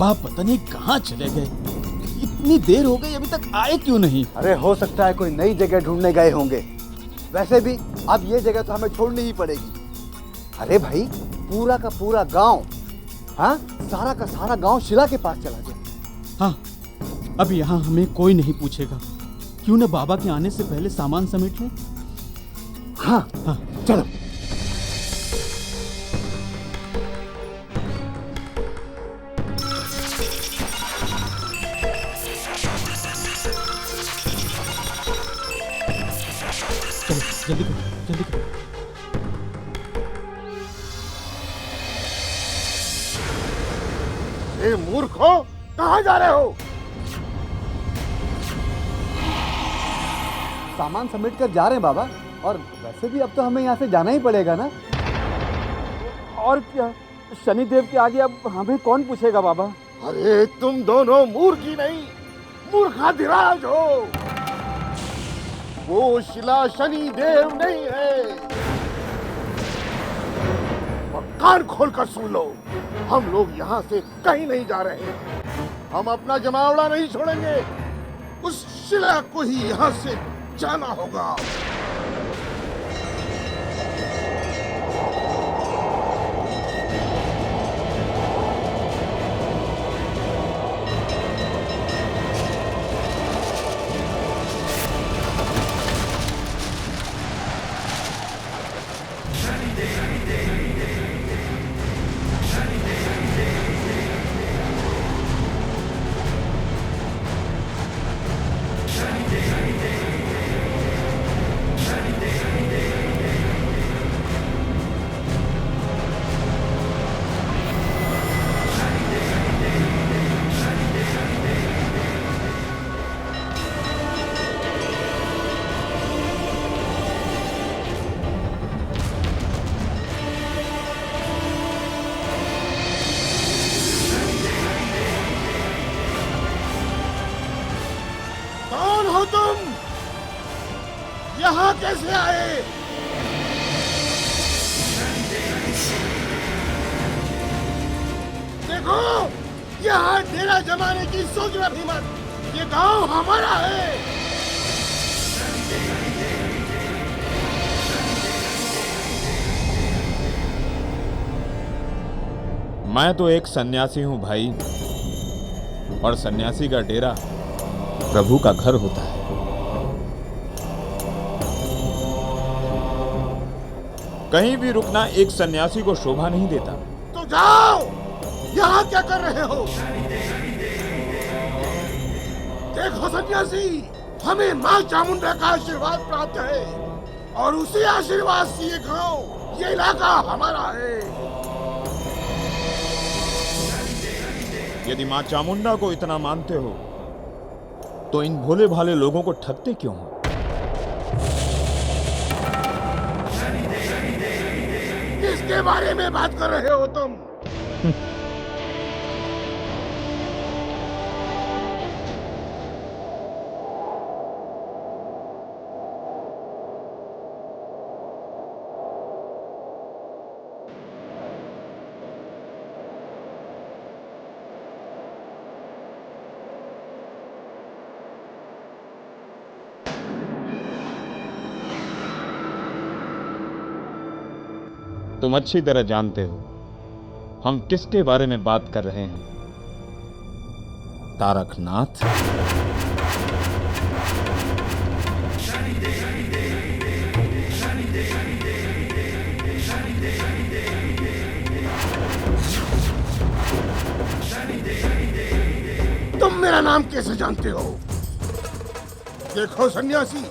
बाबा पता नहीं कहाँ चले गए। इतनी देर हो गई, अभी तक आए क्यों नहीं? अरे हो सकता है कोई नई जगह ढूंढने गए होंगे। वैसे भी अब ये जगह तो हमें छोड़नी ही पड़ेगी। अरे भाई, पूरा का पूरा गांव, हाँ, सारा का सारा गांव शिला के पास चला गया। हाँ, अब यहाँ हमें कोई नहीं पूछेगा। क्यों न बाबा के आने से पहले सामान समेट लें? हाँ हाँ, चलो। चलो जल्दी करो, जल्दी करो। ए मूर्खो, कहाँ जा रहे हो? सामान समेट कर जा रहे हैं बाबा, और वैसे भी अब तो हमें यहाँ से जाना ही पड़ेगा ना। और क्या, शनिदेव के आगे अब हमें कौन पूछेगा बाबा? अरे तुम दोनों मूर्ख ही नहीं, मूर्खाधिराज हो। वो शिला शनि देव नहीं है। और कान खोलकर सुन लो, हम लोग यहाँ से कहीं नहीं जा रहे हैं। हम अपना जमावड़ा नहीं छोड़ेंगे। उस शिला को ही यहाँ से जाना होगा। कौन हो तुम? यहाँ कैसे आए? देखो, यहाँ डेरा जमाने की सोचना भी मत। ये गांव हमारा है। मैं तो एक सन्यासी हूं भाई, और सन्यासी का डेरा प्रभु का घर होता है। कहीं भी रुकना एक सन्यासी को शोभा नहीं देता। तो जाओ, यहाँ क्या कर रहे हो? देखो सन्यासी, हमें माँ चामुंडा का आशीर्वाद प्राप्त है, और उसी आशीर्वाद से ये गांव, ये इलाका हमारा है। यदि माँ चामुंडा को इतना मानते हो तो इन भोले भाले लोगों को ठगते क्यों हो? किसके बारे में बात कर रहे हो तुम? तुम अच्छी तरह जानते हो हम किसके बारे में बात कर रहे हैं। तारकनाथ। तुम मेरा नाम कैसे जानते हो? देखो सन्यासी,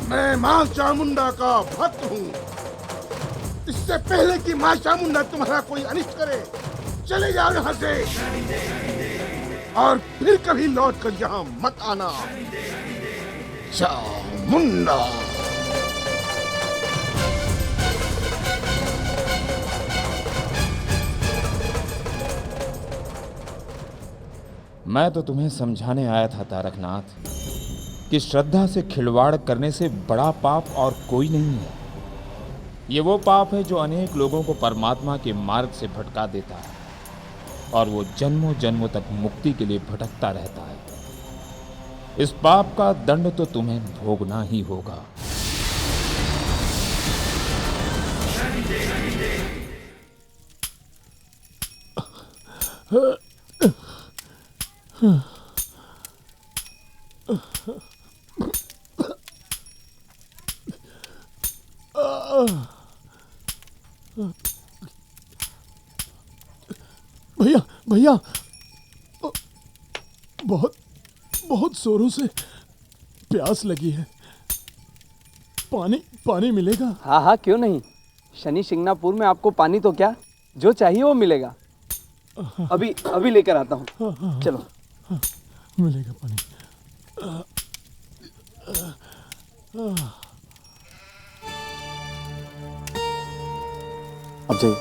मैं माँ चामुंडा का भक्त हूँ। इससे पहले कि माँ चामुंडा तुम्हारा कोई अनिष्ट करे, चले जाओ यहाँ से, और फिर कभी लौट कर यहाँ मत आना। चामुंडा। मैं तो तुम्हें समझाने आया था तारकनाथ कि श्रद्धा से खिलवाड़ करने से बड़ा पाप और कोई नहीं है। ये वो पाप है जो अनेक लोगों को परमात्मा के मार्ग से भटका देता है। और वो जन्मों जन्मों तक मुक्ति के लिए भटकता रहता है। इस पाप का दंड तो तुम्हें भोगना ही होगा। भैया भैया, बहुत बहुत जोरों से प्यास लगी है। पानी पानी मिलेगा? हाँ हाँ, क्यों नहीं। शनि शिंगणापुर में आपको पानी तो क्या, जो चाहिए वो मिलेगा। अभी अभी लेकर आता हूँ, चलो। मिलेगा पानी। अब जाइए।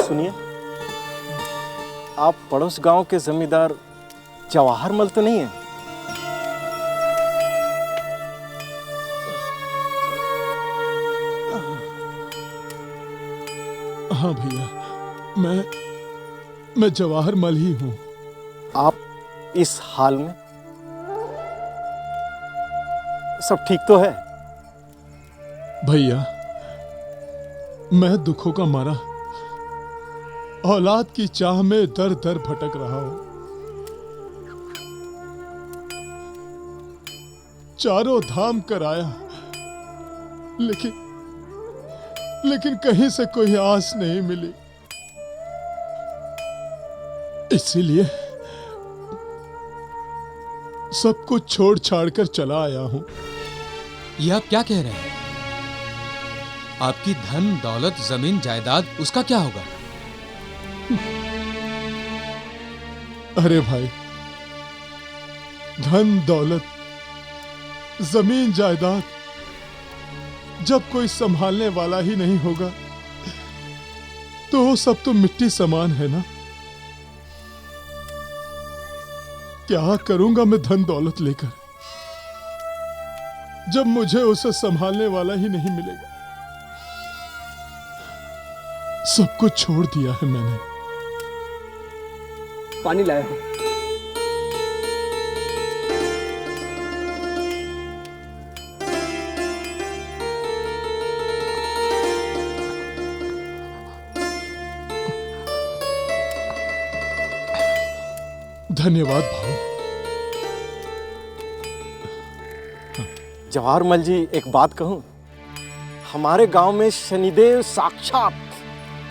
सुनिए, आप पड़ोस गांव के जमींदार जवाहर मल तो नहीं है? हाँ भैया, मैं जवाहर मल ही हूँ। आप इस हाल में? सब ठीक तो है? भैया, मैं दुखों का मारा औलाद की चाह में दर दर भटक रहा हूं। चारों धाम कराया, लेकिन कहीं से कोई आस नहीं मिली। इसीलिए सब कुछ छोड़ छाड़ कर चला आया हूं। ये आप क्या कह रहे हैं? आपकी धन दौलत जमीन जायदाद, उसका क्या होगा? अरे भाई, धन दौलत जमीन जायदाद जब कोई संभालने वाला ही नहीं होगा तो वो सब तो मिट्टी समान है ना। क्या करूंगा मैं धन दौलत लेकर जब मुझे उसे संभालने वाला ही नहीं मिलेगा। सब कुछ छोड़ दिया है मैंने। पानी लाया हूँ। धन्यवाद भाऊ। जवाहर मल जी, एक बात कहूं, हमारे गांव में शनिदेव साक्षात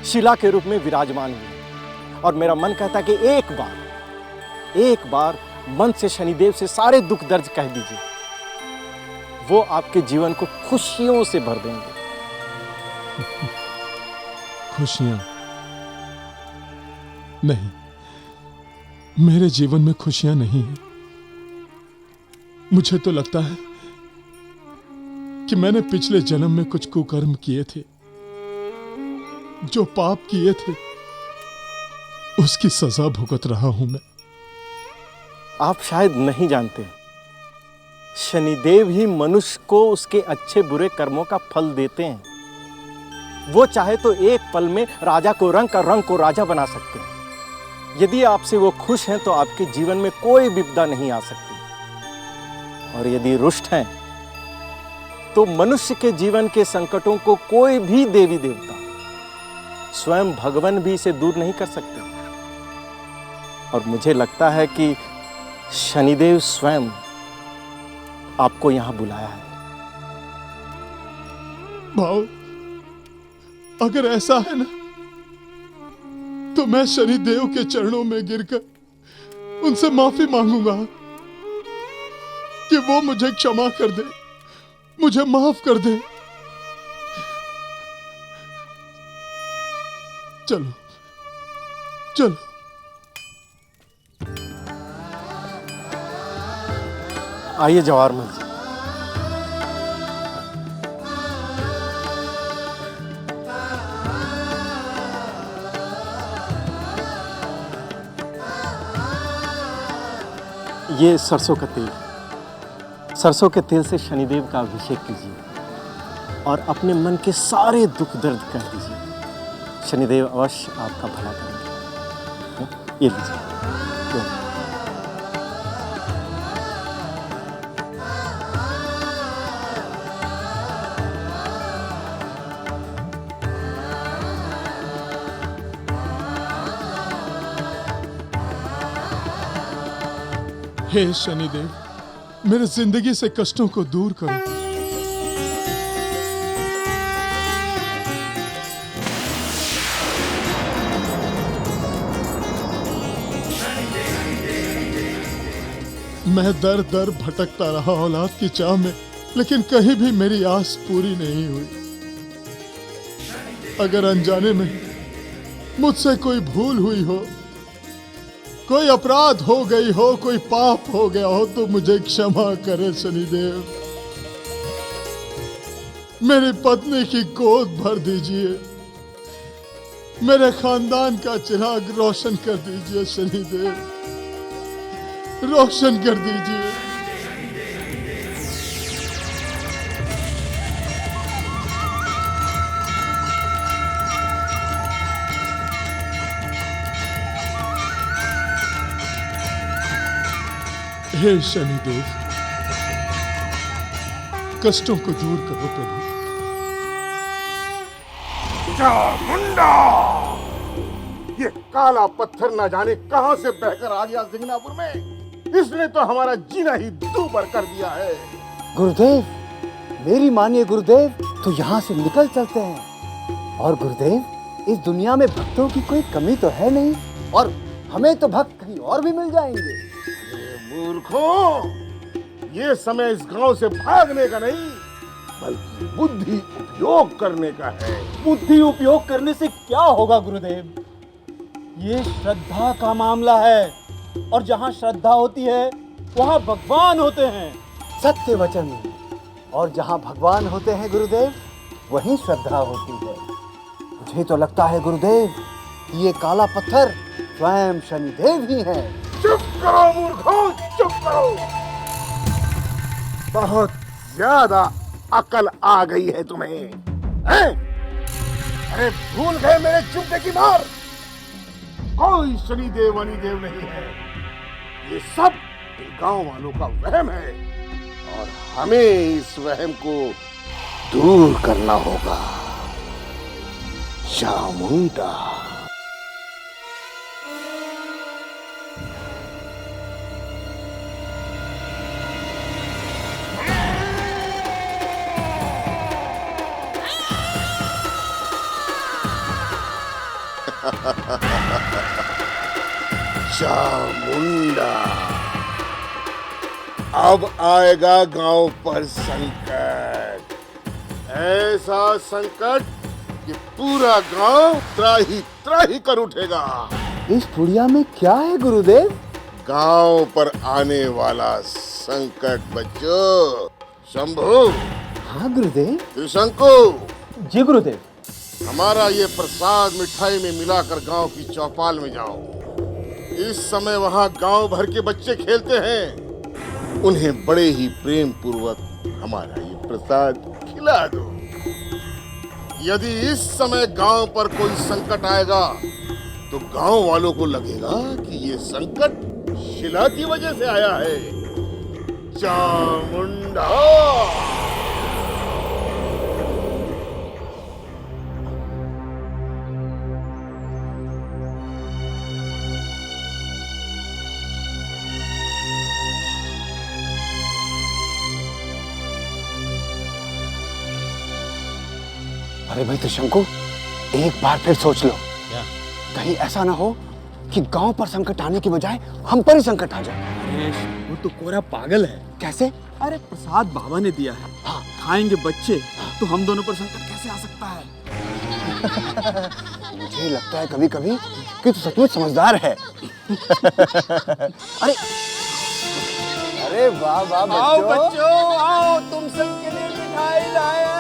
शिला के रूप में विराजमान हुए और मेरा मन कहता है कि एक बार मन से शनिदेव से सारे दुख दर्द कह दीजिए, वो आपके जीवन को खुशियों से भर देंगे। खुशियां नहीं, मेरे जीवन में खुशियां नहीं है। मुझे तो लगता है कि मैंने पिछले जन्म में कुछ कुकर्म किए थे, जो पाप किए थे उसकी सजा भुगत रहा हूं मैं। आप शायद नहीं जानते, शनिदेव ही मनुष्य को उसके अच्छे बुरे कर्मों का फल देते हैं। वो चाहे तो एक पल में राजा को रंग को राजा बना सकते हैं। यदि आपसे वो खुश हैं तो आपके जीवन में कोई विपदा नहीं आ सकती, और यदि रुष्ट हैं तो मनुष्य के जीवन के संकटों को कोई भी देवी देवता, स्वयं भगवान भी इसे दूर नहीं कर सकते। और मुझे लगता है कि शनिदेव स्वयं आपको यहां बुलाया है। भाऊ, अगर ऐसा है ना तो मैं शनिदेव के चरणों में गिरकर उनसे माफी मांगूंगा कि वो मुझे क्षमा कर दे, मुझे माफ कर दे। चलो चलो। आइए जवाहर मल जी। ये सरसों का तेल, सरसों के तेल से शनिदेव का अभिषेक कीजिए और अपने मन के सारे दुख दर्द कह दीजिए। शनिदेव अवश्य आपका भला करेंगे। ये लीजिए। लो। हे शनिदेव, मेरे जिंदगी से कष्टों को दूर करो। मैं दर दर भटकता रहा औलाद की चाह में, लेकिन कहीं भी मेरी आस पूरी नहीं हुई। अगर अनजाने में मुझसे कोई भूल हुई हो, कोई अपराध हो गई हो, कोई पाप हो गया हो, तो मुझे क्षमा करे शनिदेव। मेरी पत्नी की गोद भर दीजिए, मेरे खानदान का चिराग रोशन कर दीजिए शनिदेव, रोशन कर दीजिए। हे शनिदेव, कष्टों को दूर करो प्रभु। चामुंडा! ये काला पत्थर न जाने कहां से बहकर आ गया सिंगनापुर में। इसने तो हमारा जीना ही दूभर कर दिया है। गुरुदेव, मेरी मानिए गुरुदेव, तो यहाँ से निकल चलते हैं। और गुरुदेव, इस दुनिया में भक्तों की कोई कमी तो है नहीं, और हमें तो भक्त कहीं और भी मिल जाएंगे। मूर्खों, ये समय इस गांव से भागने का नहीं, बल्कि बुद्धि उपयोग करने का है। बुद्धि उपयोग करने से क्या होगा गुरुदेव? ये श्रद्धा का मामला है, और जहाँ श्रद्धा होती है वहाँ भगवान होते हैं। सत्य वचन। और जहाँ भगवान होते हैं गुरुदेव, वहीं श्रद्धा होती है। मुझे तो लगता है गुरुदेव कि ये काला पत्थर स्वयं शनिदेव ही है। चुप करो मूर्खों, चुप करो। बहुत ज्यादा अकल आ गई है तुम्हें, हैं? अरे भूल गए मेरे चुपने की मार। कोई शनिदेव वनिदेव नहीं है, ये सब गांव वालों का वहम है, और हमें इस वहम को दूर करना होगा। चामुंडा। चामुंडा, अब आएगा गांव पर संकट। ऐसा संकट कि पूरा गांव त्राही त्राही कर उठेगा। इस पुड़िया में क्या है गुरुदेव? गांव पर आने वाला संकट बच्चों। शंभू। हाँ गुरुदेव। त्रिशंकु, जी गुरुदेव। हमारा ये प्रसाद मिठाई में मिलाकर गांव की चौपाल में जाओ। इस समय वहाँ गांव भर के बच्चे खेलते हैं, उन्हें बड़े ही प्रेम पूर्वक हमारा ये प्रसाद खिला दो। यदि इस समय गांव पर कोई संकट आएगा तो गांव वालों को लगेगा कि ये संकट शिला की वजह से आया है। चामुंडा। अरे भाई त्रिशंकु, एक बार फिर सोच लो। क्या? कहीं ऐसा ना हो कि गांव पर संकट आने की बजाय हम पर ही संकट आ जाए। अरे वो तो कोरा पागल है। कैसे? अरे प्रसाद बाबा ने दिया है, हाँ। खाएंगे बच्चे, तो हम दोनों पर संकट कैसे आ सकता है? मुझे लगता है कभी कभी कि तू सचमुच समझदार है। अरे अरे वाह वाह आओ बच्चों, आओ, तुम सबके लिए मिठाई लाए हैं।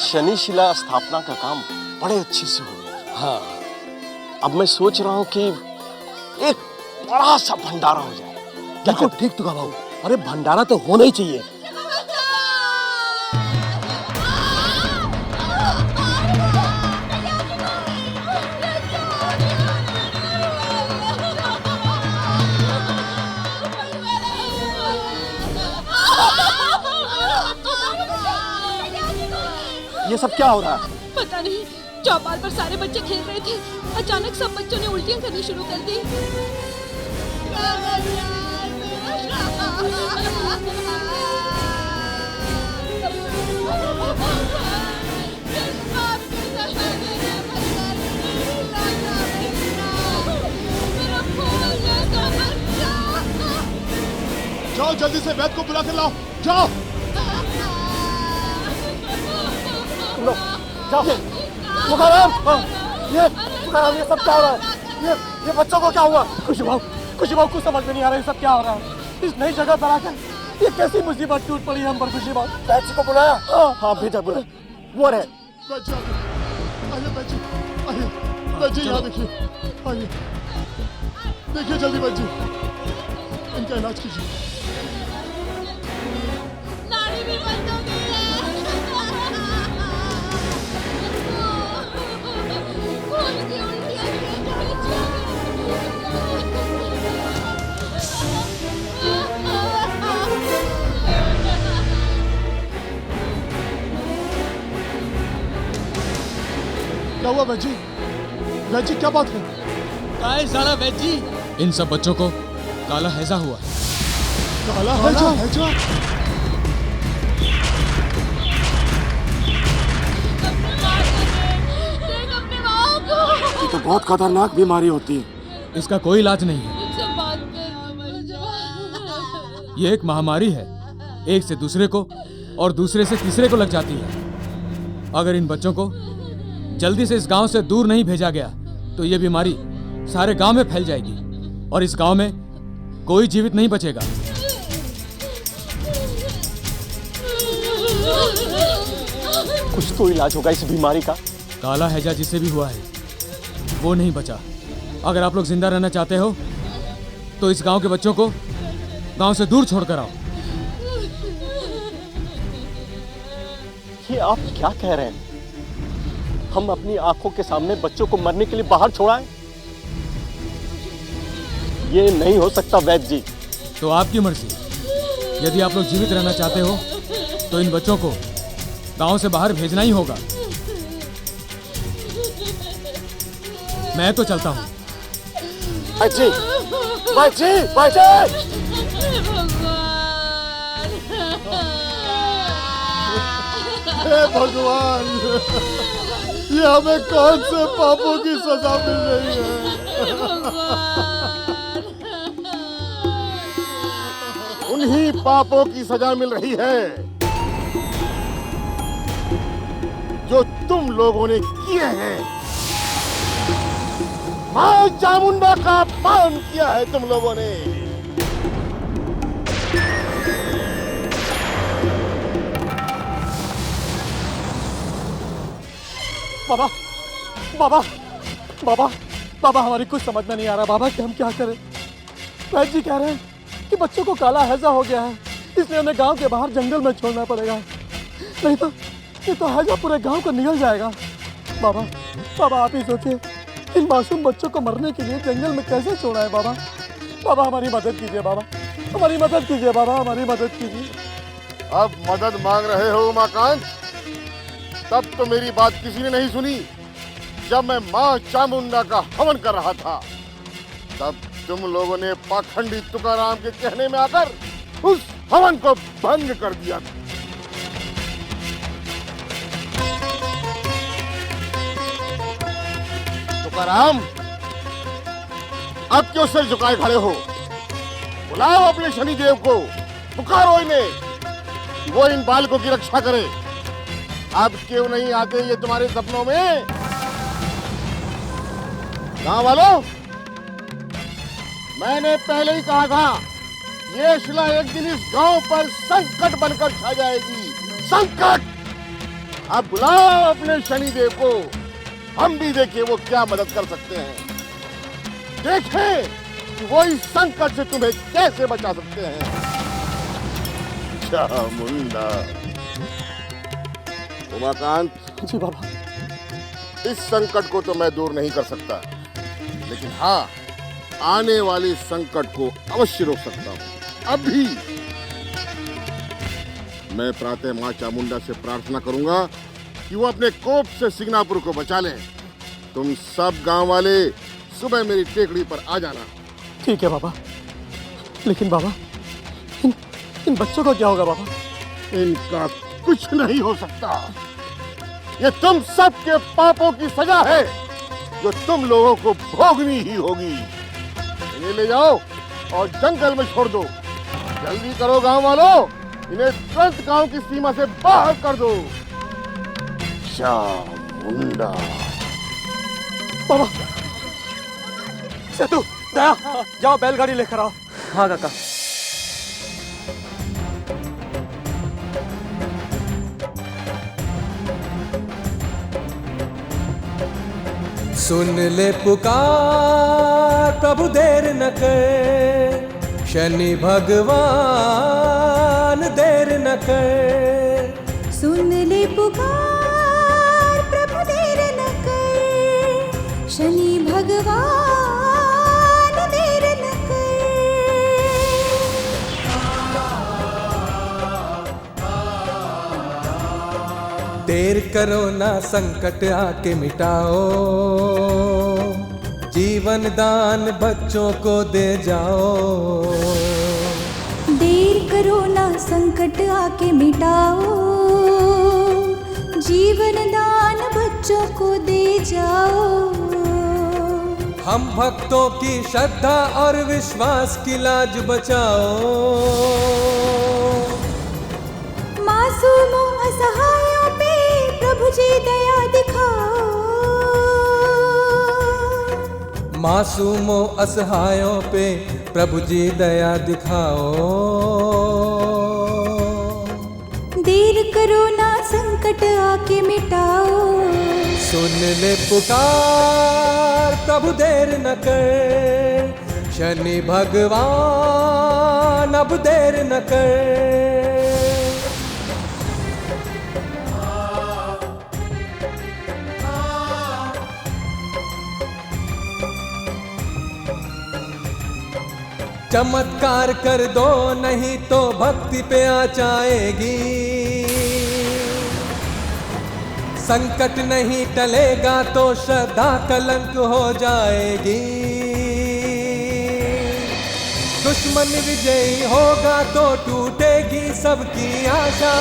शनि शिला स्थापना का काम बड़े अच्छे से हो गया। हाँ, अब मैं सोच रहा हूँ कि एक बड़ा सा भंडारा हो जाए। देखो ठीक तो कहा भाऊ। अरे भंडारा तो होना ही चाहिए। ये सब क्या हो रहा है? पता नहीं, चौपाल पर सारे बच्चे खेल रहे थे, अचानक सब बच्चों ने उल्टियां करनी शुरू कर दी। जाओ जल्दी से वैद्य को बुला कर लाओ, जाओ। जाओ। तुकाराम, ये सब क्या हो रहा है? ये बच्चों को क्या हुआ? खुशी भाव कुछ समझ में नहीं आ रहा है सब क्या हो रहा है। इस नई जगह पर आकर ये कैसी मुसीबत टूट पड़ी हम पर। खुशी भाव, बैची को बुलाया? हाँ भेजा, बुला। वो रहे बैची, आइए बैची, आइए बैची, यहाँ देखिए, आइए देखिए जल्दी बैची, इनका इलाज कीजिए। नाड़ी भी बंद हो गई है। खून की उल्टियां क्या हुआ वैजी? वैजी क्या बात है? काय सारा वैजी, इन सब बच्चों को काला हैजा हुआ है। काला हैजा? देख अपने माँ को। ये तो बहुत खतरनाक बीमारी होती है। इसका कोई इलाज नहीं है। मुझसे बात कर। ये एक महामारी है, एक से दूसरे को और दूसरे से तीसरे को लग जाती है। अगर इन बच्चों को जल्दी से इस गांव से दूर नहीं भेजा गया तो ये बीमारी सारे गांव में फैल जाएगी और इस गांव में कोई जीवित नहीं बचेगा। कुछ तो इलाज होगा इस बीमारी का। काला हैजा जिसे भी हुआ है वो नहीं बचा। अगर आप लोग जिंदा रहना चाहते हो तो इस गांव के बच्चों को गांव से दूर छोड़कर आओ। ये आप क्या कह रहे हैं? हम अपनी आंखों के सामने बच्चों को मरने के लिए बाहर छोड़ाएं? ये नहीं हो सकता वैद्य जी। तो आपकी मर्जी। यदि आप लोग जीवित रहना चाहते हो तो इन बच्चों को गांव से बाहर भेजना ही होगा। मैं तो चलता हूँ। वैद्य हे भगवान, ये हमें कौन से पापों की सजा मिल रही है? उन्हीं पापों की सजा मिल रही है जो तुम लोगों ने किए हैं। मां चामुंडा का अपमान किया है तुम लोगों ने। बाबा बाबा बाबा बाबा, हमारी कुछ समझ में नहीं आ रहा बाबा कि हम क्या करें। वैद्य जी कह रहे हैं कि बच्चों को काला हैजा हो गया है, इसलिए उन्हें गांव के बाहर जंगल में छोड़ना पड़ेगा, नहीं तो हैजा पूरे गांव को निगल जाएगा। बाबा बाबा आप ही सोचिए, इन मासूम बच्चों को मरने के लिए जंगल में कैसे छोड़ा है। बाबा बाबा हमारी मदद कीजिए, बाबा हमारी मदद कीजिए, बाबा हमारी मदद कीजिए। अब मदद मांग रहे हो उमाकांत? तब तो मेरी बात किसी ने नहीं सुनी। जब मैं मां चामुंडा का हवन कर रहा था तब तुम लोगों ने पाखंडी तुकाराम के कहने में आकर उस हवन को भंग कर दिया था। तुकाराम, अब क्यों सिर झुकाए खड़े हो? बुलाओ अपने शनिदेव को, पुकारो इन्हें कि वो इन बालकों की रक्षा करे। अब क्यों नहीं आते ये तुम्हारे सपनों में? गांव वालों, मैंने पहले ही कहा था ये शिला एक दिन इस गांव पर संकट बनकर छा जाएगी। संकट! अब बुलाओ अपने शनिदेव को, हम भी देखें वो क्या मदद कर सकते हैं। देखें कि वो इस संकट से तुम्हें कैसे बचा सकते हैं। चामुंडा। उमाकांत। जी बाबा। इस संकट को तो मैं दूर नहीं कर सकता, लेकिन हाँ, आने वाले संकट को अवश्य रोक सकता हूँ। अभी मैं प्रातः मां चामुंडा से प्रार्थना करूंगा कि वो अपने कोप से सिंगनापुर को बचा लें। तुम सब गांव वाले सुबह मेरी टेकड़ी पर आ जाना। ठीक है बाबा। लेकिन बाबा, इन बच्चों का क्या होगा बाबा? इनका कुछ नहीं हो सकता। ये तुम सबके पापों की सजा है जो तुम लोगों को भोगनी ही होगी। इन्हें ले जाओ और जंगल में छोड़ दो। जल्दी करो गांव वालों, इन्हें तुरंत गांव की सीमा से बाहर कर दो। चामुंडा। बाबा, सेतु, दया, जाओ बैलगाड़ी लेकर आओ। हाँ काका। सुन ले पुकार प्रभु देर न कर, शनि भगवान देर न कर। सुन ले पुकार प्रभु देर न कर, शनि भगवान देर न कर। देर करो ना संकट आके मिटाओ, जीवन दान बच्चों को दे जाओ। देर करो ना संकट आके मिटाओ, जीवन दान बच्चों को दे जाओ। हम भक्तों की श्रद्धा और विश्वास की लाज बचाओ। मासूमों असहायों पे प्रभु जी दया दिखाओ। मासूमों असहायों पे प्रभु जी दया दिखाओ। देर करो ना संकट आके मिटाओ। सुन ले पुकार प्रभु देर न कर, शनि भगवान अब देर न कर। चमत्कार कर दो नहीं तो भक्ति पे आ जाएगी। संकट नहीं टलेगा तो श्रद्धा कलंक हो जाएगी। दुश्मन विजयी होगा तो टूटेगी सबकी आशा।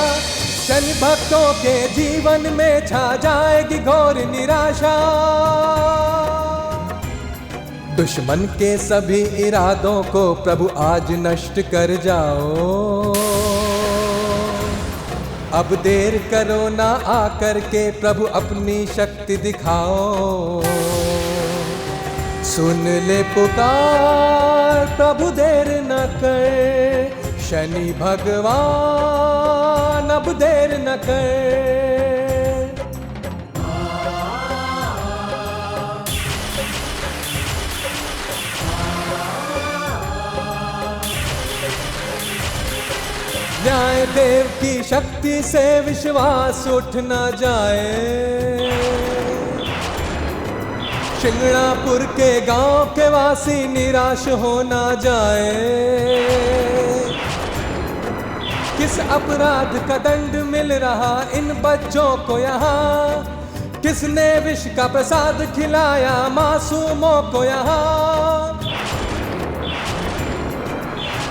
शनि भक्तों के जीवन में छा जाएगी घोर निराशा। दुश्मन के सभी इरादों को प्रभु आज नष्ट कर जाओ। अब देर करो ना आकर के प्रभु अपनी शक्ति दिखाओ। सुन ले पुकार प्रभु देर न कर, शनि भगवान अब देर न कर। न्याय देव की शक्ति से विश्वास उठ न जाए। शिंगणापुर के गांव के वासी निराश हो न जाए। किस अपराध का दंड मिल रहा इन बच्चों को यहाँ? किसने विष का प्रसाद खिलाया मासूमों को यहाँ?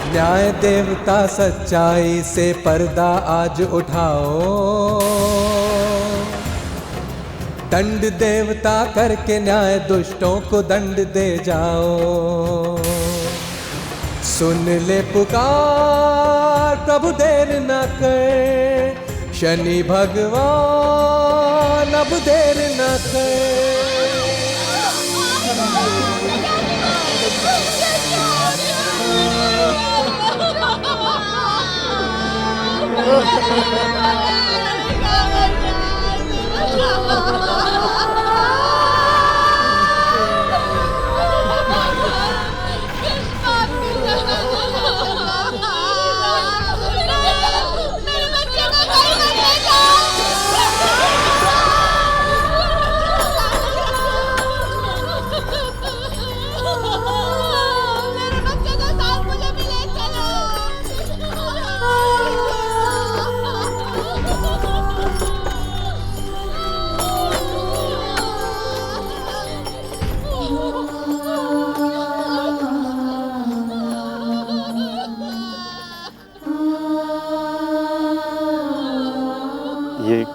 न्याय देवता सच्चाई से पर्दा आज उठाओ। दंड देवता करके न्याय दुष्टों को दंड दे जाओ। सुन ले पुकार प्रभु देर न कर, शनि भगवान अब देर न कर। ये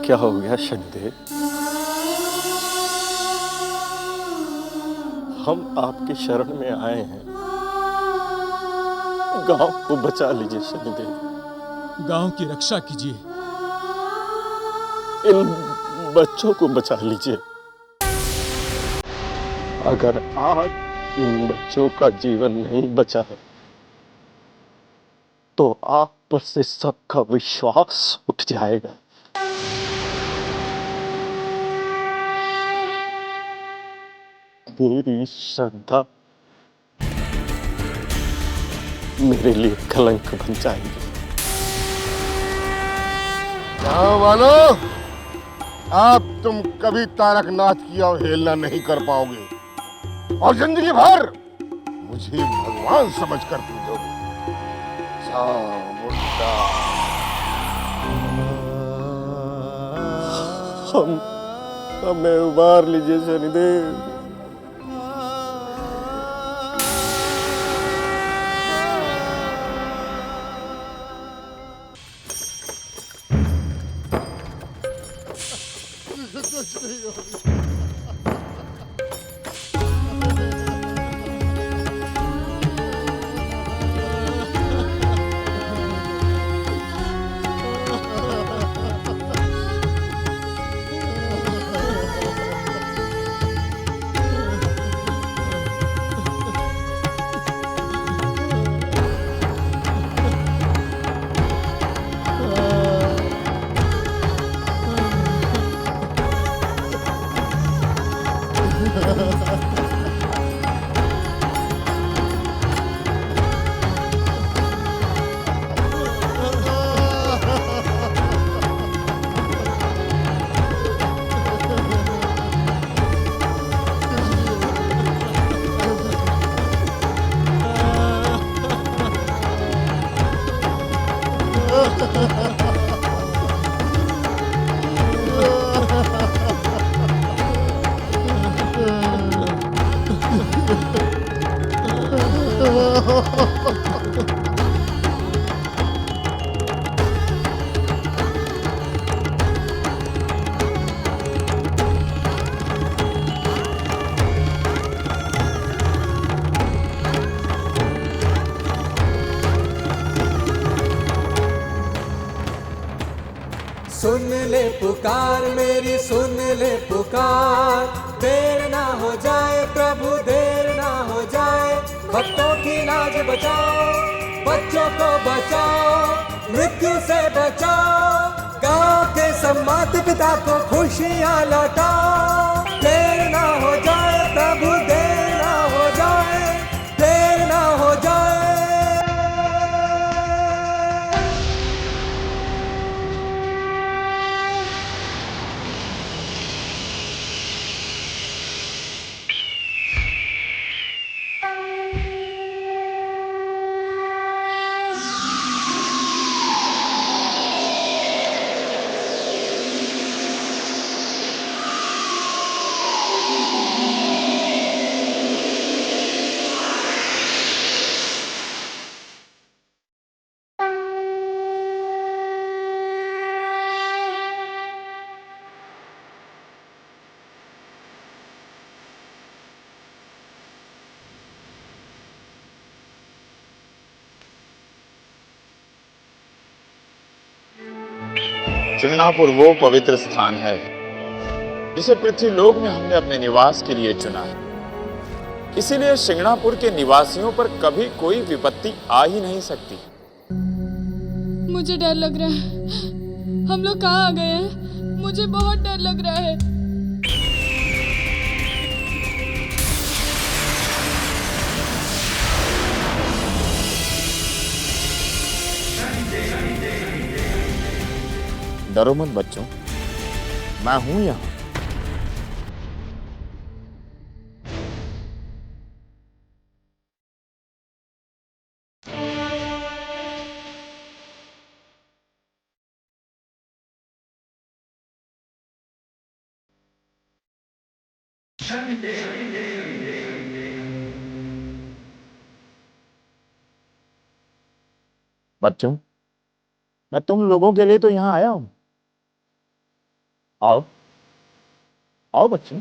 क्या हो गया शनिदेव? हम आपकी शरण में आए हैं, गांव को बचा लीजिए शनिदेव। गांव की रक्षा कीजिए। इन बच्चों को बचा लीजिए। अगर आज इन बच्चों का जीवन नहीं बचा है तो आप पर से सबका विश्वास उठ जाएगा। मेरी श्रद्धा मेरे लिए कलंक बन जाएगी। गाँव वालों, अब तुम कभी तारकनाथ की अवहेलना नहीं कर पाओगे और जिंदगी भर मुझे भगवान समझकर पूजोगे। चामुंडा। हमें उबार लीजिए शनिदेव। सुन ले पुकार मेरी, सुन ले पुकार। देर ना हो जाए प्रभु, देर ना हो जाए। भक्तों की लाज बचाओ, बच्चों को बचाओ, मृत्यु से बचाओ। गांव के सब माता पिता को खुशियां लौटाओ। देर ना हो जाए प्रभु, देर ना हो जाए, देर ना हो जाए। सिंगनापुर वो पवित्र स्थान है जिसे पृथ्वीलोक में हमने अपने निवास के लिए चुना है। इसीलिए सिंगनापुर के निवासियों पर कभी कोई विपत्ति आ ही नहीं सकती। मुझे डर लग रहा है। हम लोग कहाँ आ गए हैं? मुझे बहुत डर लग रहा है। डरो मत बच्चों, मैं हूं यहाँ। बच्चों, मैं तुम लोगों के लिए तो यहाँ आया हूं। आओ, आओ बच्चों।